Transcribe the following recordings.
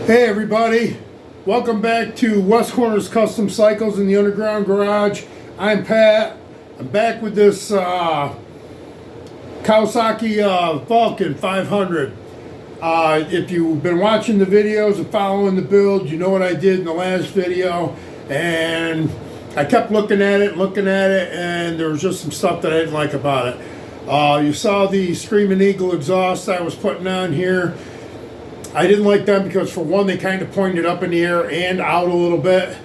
Hey everybody, welcome back to West Corners Custom Cycles in the Underground Garage. I'm Pat. I'm back with this Kawasaki Vulcan 500. If you've been watching the videos and following the build, you know what I did in the last video, and I kept looking at it, and there was just some stuff that I didn't like about it. You saw the Screaming Eagle exhaust I was putting on here. I didn't like them because, for one, they kind of pointed up in the air and out a little bit.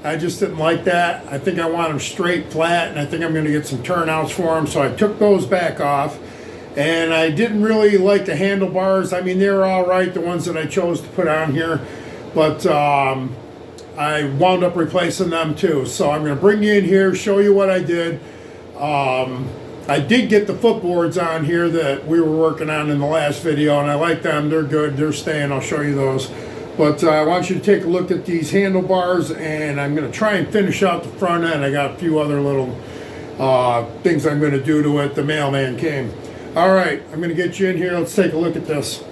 I just didn't like that. I think I want them straight, flat, and I think I'm going to get some turnouts for them. So I took those back off. And I didn't really like the handlebars. I mean, they were all right, the ones that I chose to put on here. But I wound up replacing them too. So I'm going to bring you in here, show you what I did. I did get the footboards on here that we were working on in the last video, and I like them. They're good. They're staying. I'll show you those. But I want you to take a look at these handlebars, and I'm going to try and finish out the front end. I got a few other little things I'm going to do to it. The mailman came. All right, I'm going to get you in here. Let's take a look at this.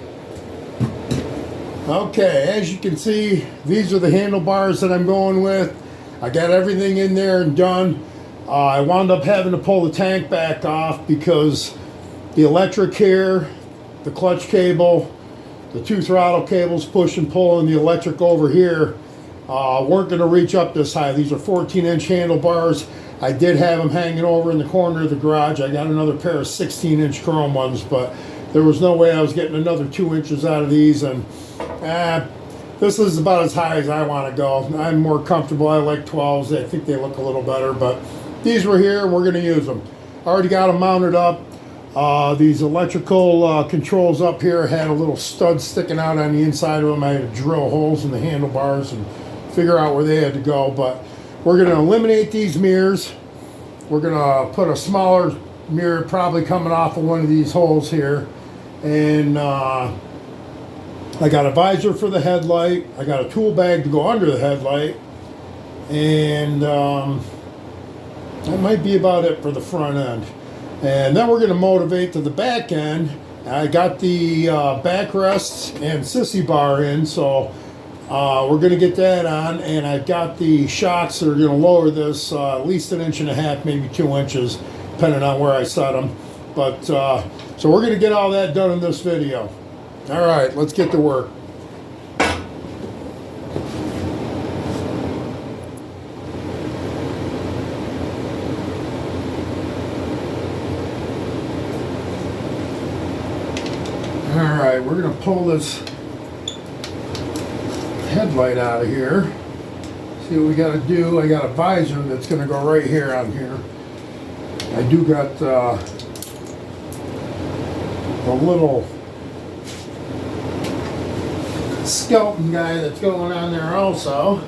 Okay, as you can see, these are the handlebars that I'm going with. I got everything in there and done. I wound up having to pull the tank back off because the electric here, the clutch cable, the two throttle cables push and pull, and the electric over here weren't going to reach up this high. These are 14-inch handlebars. I did have them hanging over in the corner of the garage. I got another pair of 16-inch chrome ones, but there was no way I was getting another 2 inches out of these, and this is about as high as I want to go. I'm more comfortable. I like 12s. I think they look a little better, but these were here, and we're going to use them. Already got them mounted up. These electrical controls up here had a little stud sticking out on the inside of them. I had to drill holes in the handlebars and figure out where they had to go, but we're going to eliminate these mirrors. We're going to put a smaller mirror probably coming off of one of these holes here. And I got a visor for the headlight. I got a tool bag to go under the headlight. And that might be about it for the front end. And then we're going to motivate to the back end. I got the backrests and sissy bar in, so we're going to get that on. And I've got the shocks that are going to lower this at least 1.5 inches, maybe 2 inches, depending on where I set them. But so we're going to get all that done in this video. All right, let's get to work. Alright, we're going to pull this headlight out of here. See what we got to do. I got a visor that's going to go right here on here. I do got a little skeleton guy that's going on there also.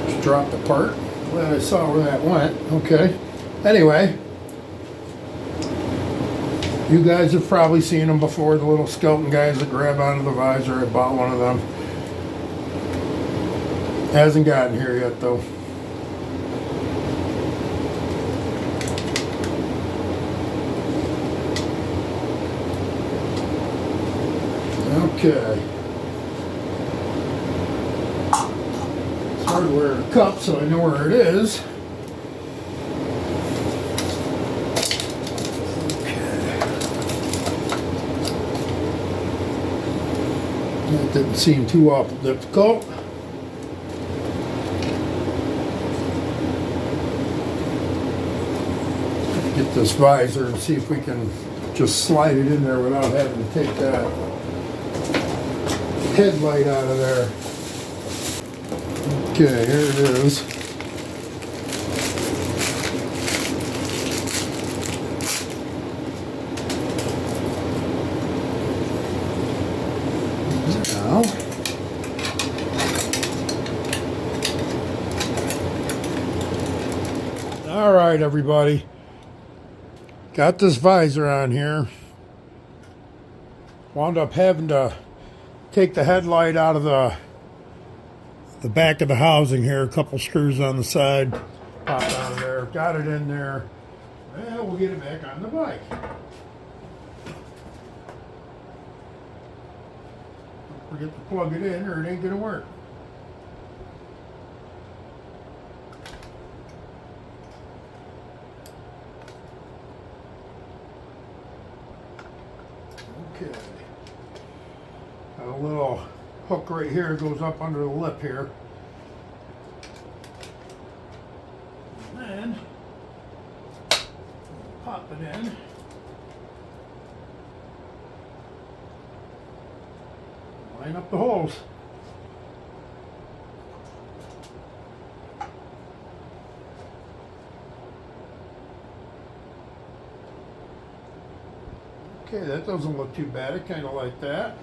Just dropped the part. Glad I saw where that went. Okay. Anyway. You guys have probably seen them before, the little skeleton guys that grab onto the visor. I bought one of them. Hasn't gotten here yet though. Okay. It's hard to wear a cup so I know where it is. That didn't seem too awful difficult. Get this visor and see if we can just slide it in there without having to take that headlight out of there. Okay, here it is. All right, everybody. Got this visor on here. Wound up having to take the headlight out of the back of the housing here. A couple screws on the side. Popped out of there. Got it in there. Well, we'll get it back on the bike. Forget to plug it in or it ain't gonna work. Okay. Got a little hook right here, goes up under the lip here. And then pop it in. Line up the holes. Okay, that doesn't look too bad. I kind of like that.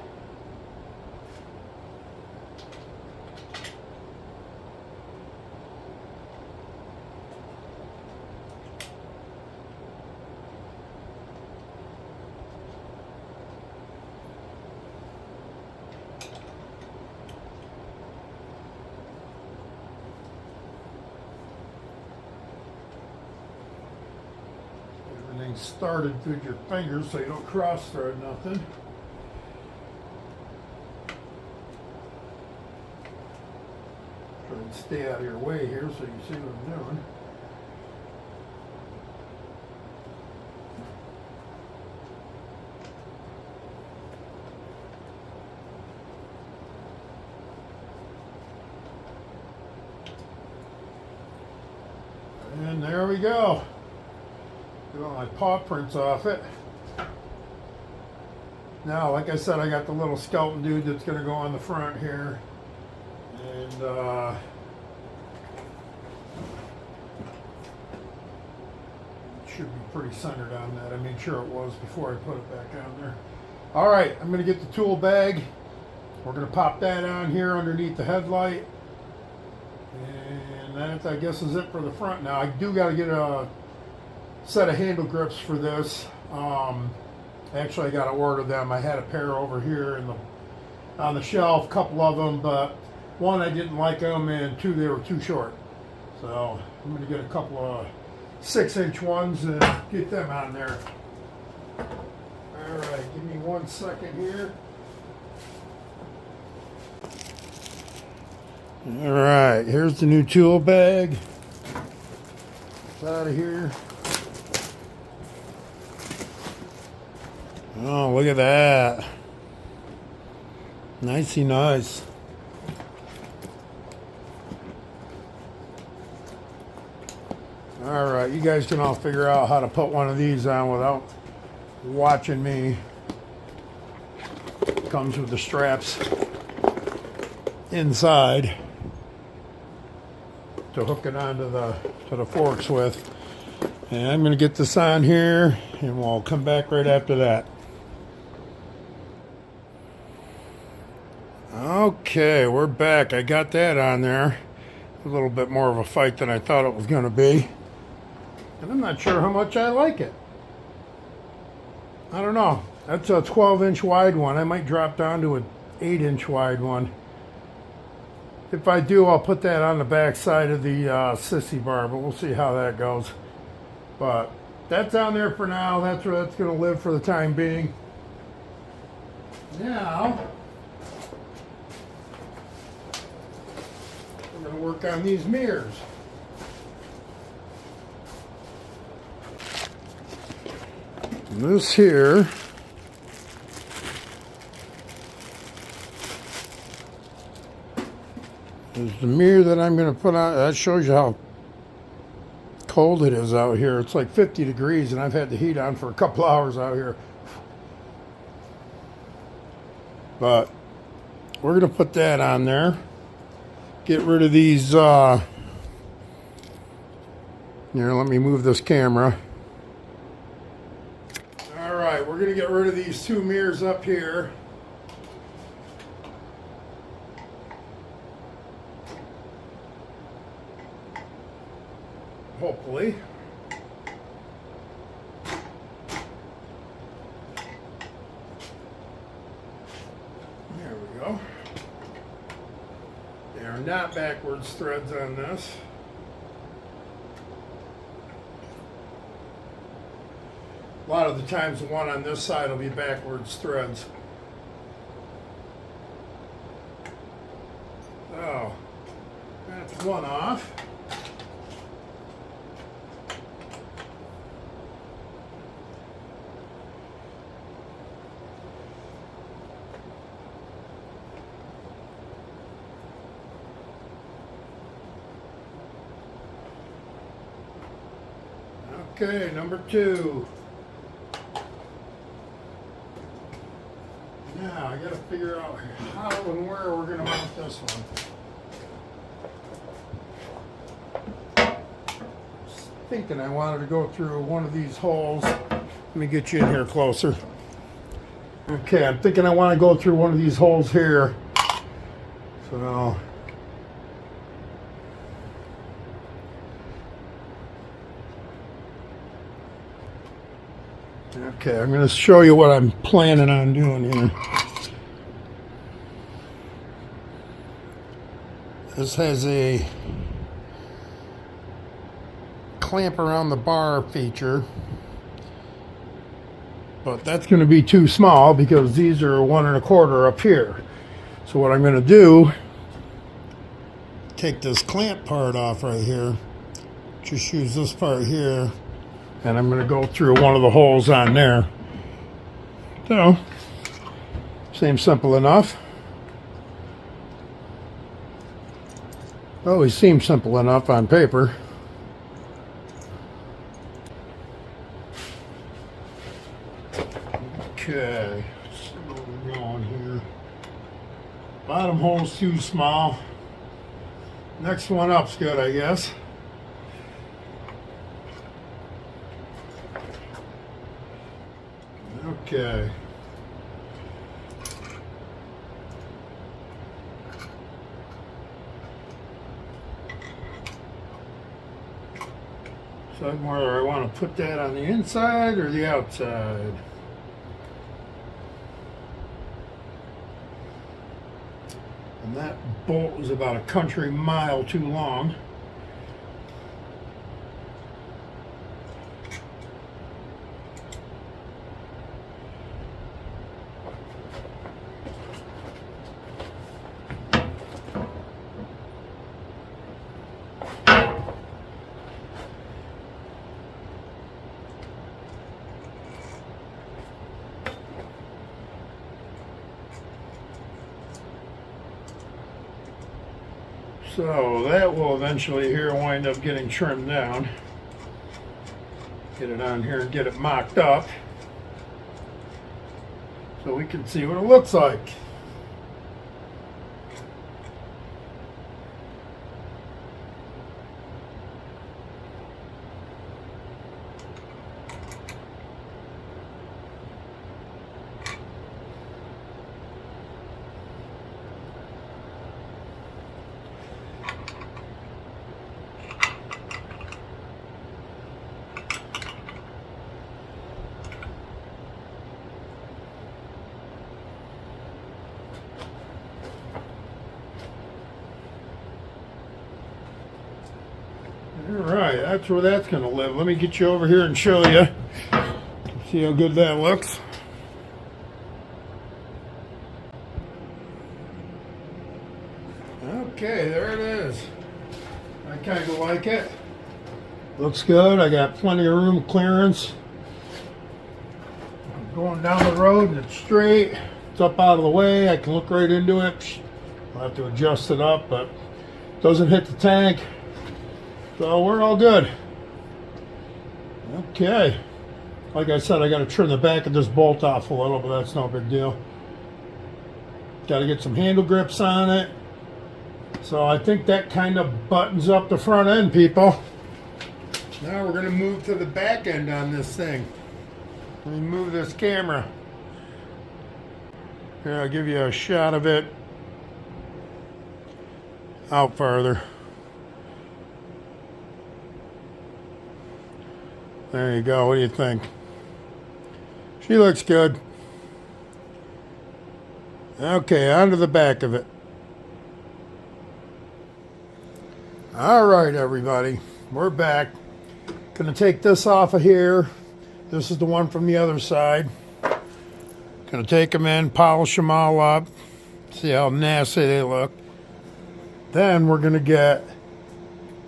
Everything started through your fingers so you don't cross thread nothing. Try and stay out of your way here so you see what I'm doing. And there we go. Get all my paw prints off it. Now, like I said, I got the little skeleton dude that's going to go on the front here. And should be pretty centered on that. I made sure it was before I put it back on there. All right, I'm going to get the tool bag. We're going to pop that on here underneath the headlight. And that, I guess, is it for the front. Now, I do got to get a set of handle grips for this. Actually, I got to order them. I had a pair over here on the shelf, a couple of them, but one, I didn't like them, and two, they were too short. So I'm going to get a couple of 6-inch ones and get them on there. All right, give me 1 second here. All right, here's the new tool bag. It's out of here. Oh, look at that. Nicey nice. All right, you guys can all figure out how to put one of these on without watching me. It comes with the straps inside to hook it onto the forks with. And I'm going to get this on here and we'll come back right after that. Okay, we're back. I got that on there. A little bit more of a fight than I thought it was going to be. And I'm not sure how much I like it. I don't know. That's a 12-inch wide one. I might drop down to an 8-inch wide one. If I do, I'll put that on the back side of the sissy bar, but we'll see how that goes. But that's on there for now. That's where that's going to live for the time being. Now, we're going to work on these mirrors. And this here is the mirror that I'm going to put on. That shows you how cold it is out here. It's like 50 degrees and I've had the heat on for a couple hours out here. But we're going to put that on there. Get rid of these. Here, let me move this camera. All right, we're going to get rid of these two mirrors up here. Hopefully. There we go. They are not backwards threads on this. A lot of the times the one on this side will be backwards threads. That's one off. Okay, number 2. Now I gotta figure out how and where we're gonna mount this one. Thinking I wanted to go through one of these holes. Let me get you in here closer. Okay, I'm thinking I want to go through one of these holes here. So okay, I'm going to show you what I'm planning on doing here. This has a clamp around the bar feature, but that's going to be too small because these are 1 1/4 up here. So what I'm going to do, take this clamp part off right here, just use this part here, and I'm going to go through one of the holes on there. So, seems simple enough. Always seems simple enough on paper. Okay, let's see where we're going here. Bottom hole's too small. Next one up's good, I guess. Okay. So whether I want to put that on the inside or the outside. And that bolt was about a country mile too long. So that will eventually here wind up getting trimmed down. Get it on here and get it mocked up so we can see what it looks like. Alright, that's where that's going to live. Let me get you over here and show you. See how good that looks. Okay, there it is. I kind of like it. Looks good. I got plenty of room clearance. I'm going down the road and it's straight. It's up out of the way. I can look right into it. I'll have to adjust it up, but it doesn't hit the tank. So we're all good. Okay. Like I said, I got to trim the back of this bolt off a little, but that's no big deal. Got to get some handle grips on it. So I think that kind of buttons up the front end, people. Now we're going to move to the back end on this thing. Let me move this camera. Here, I'll give you a shot of it out farther. There you go. What do you think? She looks good. Okay, onto the back of it. All right, everybody. We're back. Gonna take this off of here. This is the one from the other side. Gonna take them in, polish them all up. See how nasty they look. Then we're gonna get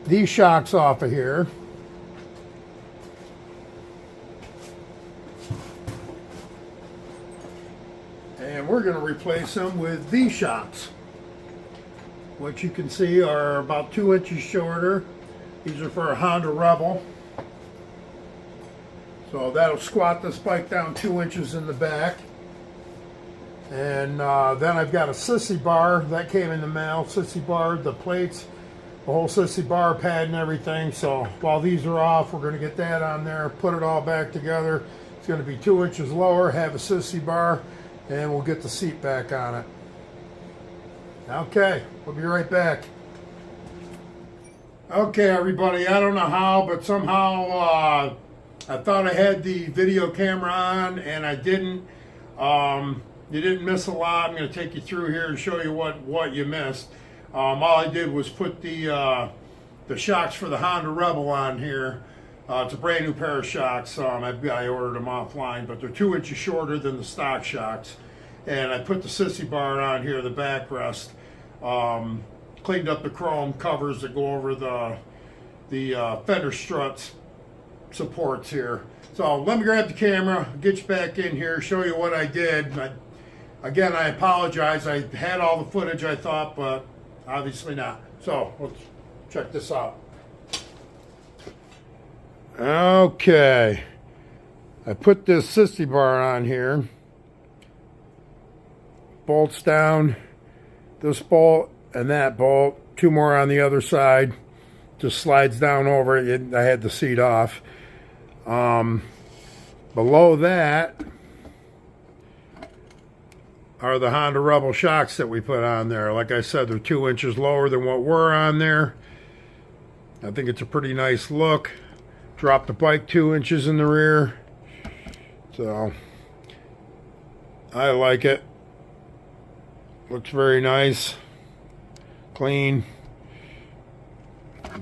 these shocks off of here. And we're going to replace them with these shocks, which you can see are about 2 inches shorter. These are for a Honda Rebel. So that'll squat this bike down 2 inches in the back. And then I've got a sissy bar that came in the mail. Sissy bar, the plates, the whole sissy bar pad and everything. So while these are off, we're going to get that on there, put it all back together. It's going to be 2 inches lower, have a sissy bar, and we'll get the seat back on it. Okay, we'll be right back. Okay, everybody, I don't know how, but somehow I thought I had the video camera on and I didn't. You didn't miss a lot. I'm going to take you through here and show you what you missed. All I did was put the shocks for the Honda Rebel on here. It's a brand new pair of shocks. I ordered them offline, but they're 2 inches shorter than the stock shocks. And I put the sissy bar on here, the backrest. Cleaned up the chrome covers that go over the fender struts supports here. So let me grab the camera, get you back in here, show you what I did. Again, I apologize. I had all the footage I thought, but obviously not. So let's check this out. Okay, I put this sissy bar on here. Bolts down, this bolt and that bolt, 2 more on the other side. Just slides down over it. I had the seat off. Below that are the Honda Rebel shocks that we put on there. Like I said, they're 2 inches lower than what were on there. I think it's a pretty nice look. Drop the bike 2 inches in the rear. So I like it. Looks very nice. Clean.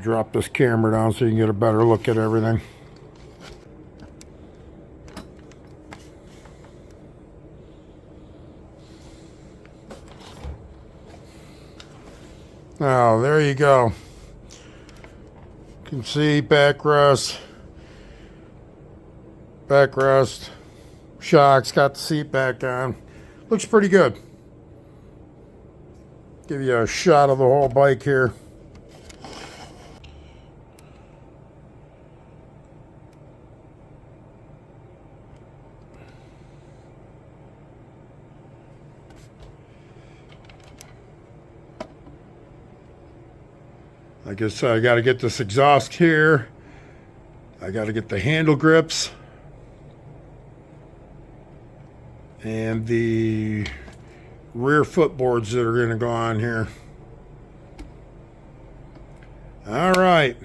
Drop this camera down so you can get a better look at everything. Oh, there you go. You can see backrest, shocks, got the seat back on. Looks pretty good. Give you a shot of the whole bike here. I guess I got to get this exhaust here. I got to get the handle grips and the rear footboards that are going to go on here. All right.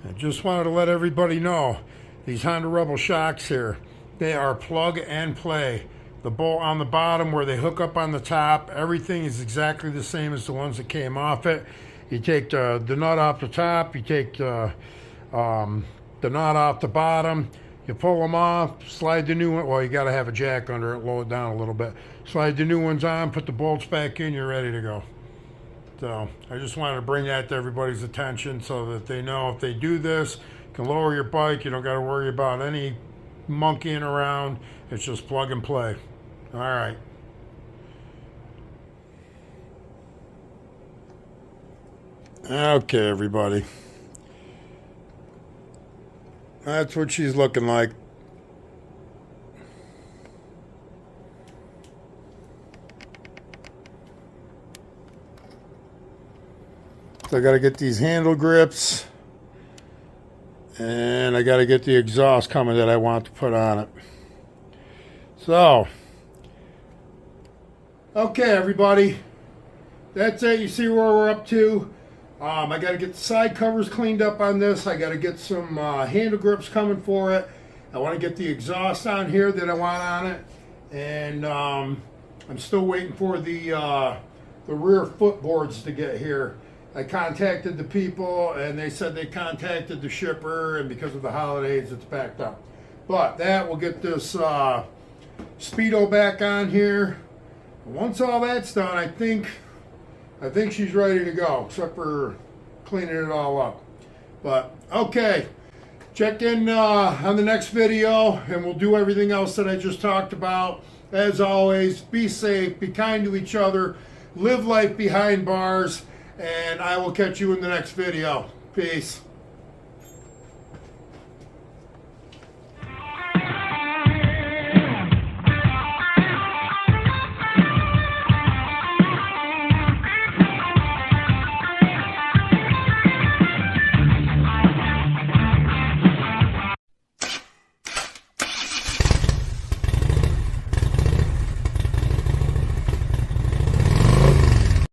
I just wanted to let everybody know these Honda Rebel shocks here, they are plug and play. The bolt on the bottom where they hook up on the top, everything is exactly the same as the ones that came off it. You take the nut off the top, you take the nut off the bottom, you pull them off, slide the new one. Well, you got to have a jack under it, lower it down a little bit. Slide the new ones on, put the bolts back in, you're ready to go. So I just wanted to bring that to everybody's attention so that they know if they do this, you can lower your bike. You don't got to worry about any monkeying around. It's just plug and play. All right. Okay, everybody. That's what she's looking like. So I got to get these handle grips. And I got to get the exhaust coming that I want to put on it. So, okay, everybody, that's it. You see where we're up to. I got to get the side covers cleaned up on this. I got to get some handle grips coming for it. I want to get the exhaust on here that I want on it. And I'm still waiting for the rear footboards to get here. I contacted the people and they said they contacted the shipper, and because of the holidays it's backed up. But that will get this Speedo back on here. Once all that's done, I think I think she's ready to go, except for cleaning it all up. But okay, check in on the next video, and we'll do everything else that I just talked about. As always, be safe, be kind to each other, live life behind bars, and I will catch you in the next video. Peace.